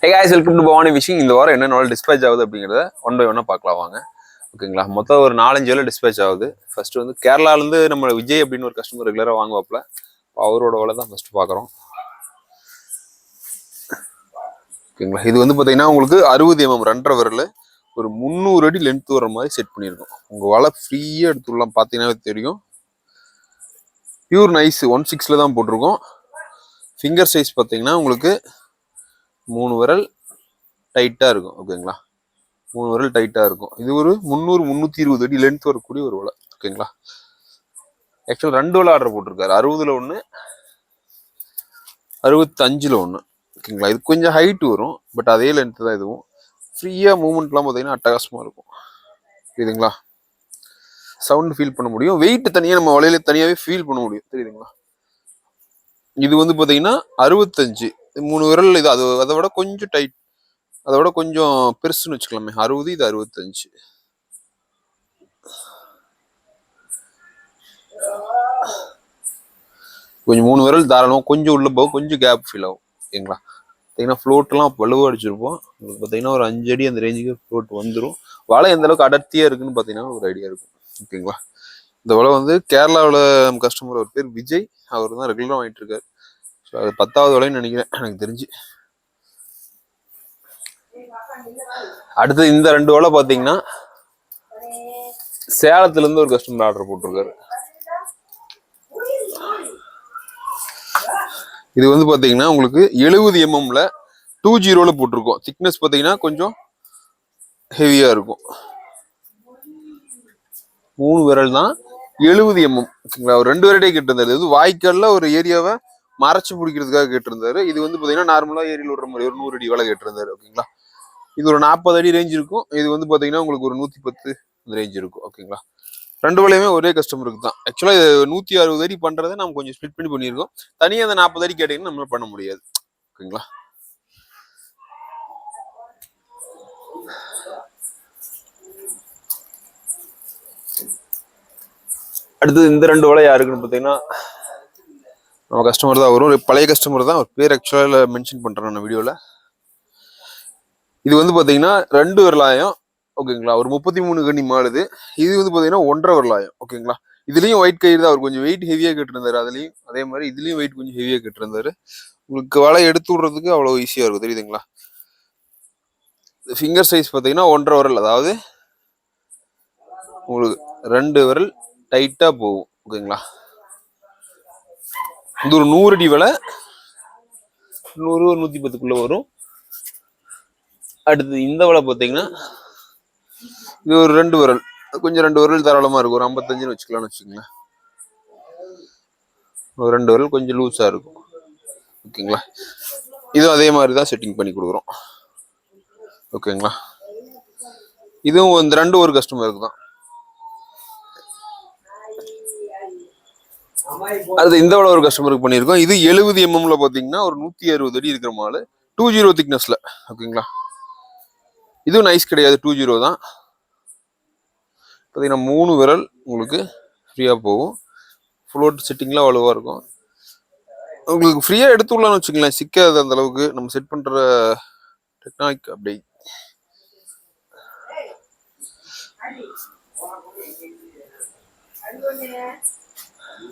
Hey guys, welcome to Bhavani Fishing. இந்த வாரம் என்ன டிஸ்பேச் ஆகுது அப்படிங்கிறத ஒன் பை ஒன்னா பார்க்கலாம் வாங்க. ஓகேங்களா, மொத்தம் ஒரு 4-5 வேலை டிஸ்பேச் ஆகுது. ஃபர்ஸ்ட் வந்து கேரளாலேருந்து நம்ம விஜய் அப்படின்னு ஒரு கஸ்டமர் ரெகுலராக வாங்குவாப்புல. அவரோட வேலை தான் ஃபர்ஸ்ட் பார்க்குறோம். ஓகேங்களா, இது வந்து பார்த்தீங்கன்னா உங்களுக்கு 60 mm 2.5 விரல் ஒரு 300 அடி லென்த் வர மாதிரி செட் பண்ணியிருக்கோம். உங்கள் வலை ஃப்ரீயாக எடுத்துடலாம், பார்த்தீங்கன்னா தெரியும். பியூர் நைஸ் 1/6 தான் போட்டிருக்கோம். ஃபிங்கர் சைஸ் பார்த்தீங்கன்னா உங்களுக்கு 3 விரல் டைட்டாக இருக்கும். ஓகேங்களா, 3 விரல் டைட்டாக இருக்கும். இது ஒரு 300-320 அடி லென்த் வரக்கூடிய ஒரு வலை. ஓகேங்களா, ஆக்சுவல் 2 வலை ஆர்டர் போட்டிருக்காரு. 60ல் ஒன்று, 65ல் ஒன்று. ஓகேங்களா, இது கொஞ்சம் ஹைட் வரும், பட் அதே லென்த்து தான். இதுவும் ஃப்ரீயாக மூவ்மெண்ட்லாம் பார்த்தீங்கன்னா அட்டகாசமாக இருக்கும். தெரியுதுங்களா, சவுண்டு ஃபீல் பண்ண முடியும். வெயிட் தனியாக நம்ம வலையில தனியாகவே ஃபீல் பண்ண முடியும். தெரியுதுங்களா, இது வந்து பார்த்தீங்கன்னா 65, 3 விரல். இது அதை விட கொஞ்சம் டைட், அதை விட கொஞ்சம் பெருசுன்னு வச்சுக்கலாமே. 60, இது 65. கொஞ்சம் 3 விரல் தாராளமாக கொஞ்சம் உள்ள போகும், கொஞ்சம் கேப் ஃபீல் ஆகும். ஓகேங்களா, பார்த்தீங்கன்னா ஃப்ளோட்டெல்லாம் வலுவாக அடிச்சிருப்போம். உங்களுக்கு பார்த்தீங்கன்னா ஒரு 5 அடி அந்த ரேஞ்சுக்கு ஃப்ளோட் வந்துடும். வலை எந்த அளவுக்கு அடர்த்தியாக இருக்குன்னு பார்த்தீங்கன்னா ஒரு ஐடியா இருக்கும். ஓகேங்களா, இந்த வலை வந்து கேரளாவில் நம்ம கஸ்டமர் ஒரு பேர் விஜய், அவர் தான் ரெகுலராக வாங்கிட்டு இருக்காரு. ஸோ அது 10வது வலைன்னு நினைக்கிறேன் எனக்கு தெரிஞ்சு. அடுத்து இந்த 2 வலை பார்த்தீங்கன்னா சேலத்துலேருந்து ஒரு கஸ்டமர் ஆர்டர் போட்டிருக்காரு. இது வந்து பார்த்தீங்கன்னா உங்களுக்கு 70 mmல 2.0ல போட்டிருக்கோம். திக்னஸ் பார்த்தீங்கன்னா கொஞ்சம் ஹெவியாக இருக்கும். 3 விரல் தான், 70 mm. ஓகேங்களா, ஒரு 2 விரலே கேட்டிருந்தாரு. இது வாய்க்காலில் ஒரு ஏரியாவை மறைச்சு பிடிக்கிறதுக்காக கேட்டிருந்தாரு. இது வந்து பார்த்தீங்கன்னா நார்மலாக ஏரியில் விடுற மாதிரி ஒரு 100 அடி வலை கேட்டிருந்தாரு. ஓகேங்களா, இது ஒரு 40 அடி ரேஞ்ச் இருக்கும். இது வந்து பார்த்தீங்கன்னா உங்களுக்கு ஒரு 110 ரேஞ்ச் இருக்கும். ஓகேங்களா, 2 வலையுமே ஒரே கஸ்டமருக்கு தான். ஆக்சுவலாக இது 160 அடி பண்ணுறதை நம்ம கொஞ்சம் ஸ்பிளிட் பண்ணி பண்ணியிருக்கோம். தனியாக அந்த 40 அடி கேட்டிங்கன்னா நம்மளால பண்ண முடியாது. ஓகேங்களா, அடுத்தது இந்த 2 வலை யாருக்குன்னு பார்த்தீங்கன்னா நம்ம கஸ்டமர் தான் வரும். ஒரு பழைய கஸ்டமர் தான், ஒரு பேர் ஆக்சுவலாக மென்ஷன் பண்ணுறேன் நான் வீடியோவில். இது வந்து பார்த்தீங்கன்னா 2 விரலாயம். ஓகேங்களா, ஒரு 33 கண்ணி மாடுது. இது வந்து பார்த்தீங்கன்னா 1.5 விரலாயம். ஓகேங்களா, இதுலேயும் ஒயிட் கயிறு தான். அவர் கொஞ்சம் வெயிட் ஹெவியாக கேட்டிருந்தாரு. அதுலேயும் அதே மாதிரி இதுலேயும் வெயிட் கொஞ்சம் ஹெவியாக கேட்டிருந்தாரு. உங்களுக்கு வலை எடுத்து விடுறதுக்கு அவ்வளோ ஈஸியாக இருக்கும். தெரியுதுங்களா, ஃபிங்கர் சைஸ் பார்த்தீங்கன்னா 1.5 விரல், அதாவது உங்களுக்கு 2 விரல் டைட்டாக போகும். ஓகேங்களா, இது ஒரு 100 அடி வலை, 100-110க்குள்ளே வரும். அடுத்து இந்த வலை பார்த்தீங்கன்னா இது ஒரு 2 விரல், கொஞ்சம் 2 விரல் தாராளமாக இருக்கும். ஒரு 55ன்னு வச்சுக்கலாம்னு வச்சுக்கோங்களேன். ஒரு 2 விரல் கொஞ்சம் லூஸாக இருக்கும். ஓகேங்களா, இதுவும் அதே மாதிரி தான் செட்டிங் பண்ணி கொடுக்குறோம். ஓகேங்களா, இதுவும் இந்த 2 ஒரு கஸ்டமருக்கு தான். அது இந்த வலை ஒரு கஸ்டமருக்கு பண்ணியிருக்கோம். இது 70 mmல பார்த்தீங்கன்னா ஒரு 160 அடி இருக்கிற மாடு, 2.0 திக்னஸ்ல. ஓகேங்களா, இதுவும் நைஸ் கிடையாது, 2.0 தான். பார்த்தீங்கன்னா 3 விரல் உங்களுக்கு ஃப்ரீயாக போகும். ஃப்ளோட் செட்டிங்லாம் வலுவாக இருக்கும். உங்களுக்கு ஃப்ரீயாக எடுத்து விடலாம்னு வச்சுக்கலாம், சிக்காது அந்த அளவுக்கு. நம்ம செட் பண்ணுற டெக்னானிக் அப்படி.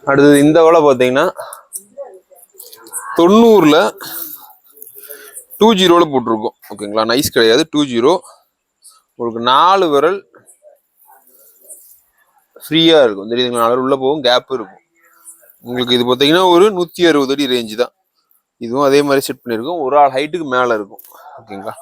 அடுத்தது இந்த வலை பார்த்தீங்கன்னா 90ல் 2.0ல போட்டிருக்கோம். ஓகேங்களா, நைஸ் கிடையாது, 2.0. உங்களுக்கு 4 விரல் ஃப்ரீயாக இருக்கும். தெரியுதுங்களா, 4 உள்ள போகும், கேப் இருக்கும். உங்களுக்கு இது பார்த்தீங்கன்னா ஒரு 160 அடி ரேஞ்சு தான். இதுவும் அதே மாதிரி செட் பண்ணியிருக்கோம். ஒரு ஆள் ஹைட்டுக்கு மேலே இருக்கும். ஓகேங்களா,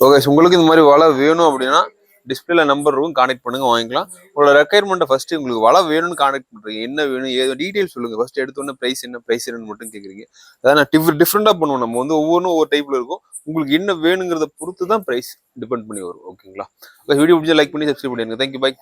ஓகே. உங்களுக்கு இந்த மாதிரி வலை வேணும் அப்படின்னா டிஸ்பிளேல நம்பர் இருக்கும், கான்டெக்ட் பண்ணுங்க, வாங்கிக்கலாம். உங்களோட ரெக்குயர்மெண்ட்டை ஃபர்ஸ்ட் உங்களுக்கு வலை வேணும்னு கான்டெக்ட் பண்ணுறீங்க. என்ன வேணும், ஏதோ டீட்டெயில் சொல்லுங்க. ஃபர்ஸ்ட் எடுத்தோன்னே ப்ரைஸ் என்னன்னு மட்டும் கேட்குறீங்க. அதான் நான் டிஃப்ரெண்டாக பண்ணுவோம். நம்ம வந்து ஒவ்வொன்றும் ஒவ்வொரு டைப்ல இருக்கும். உங்களுக்கு என்ன வேணுங்கிறத பொறுத்து தான் ப்ரைஸ் டிபெண்ட் பண்ணி வரும். ஓகேங்களா, வீடியோ பிடிச்சா லைக் பண்ணி சப்ஸ்கிரைப் பண்ணிடுங்க. Thank you, by.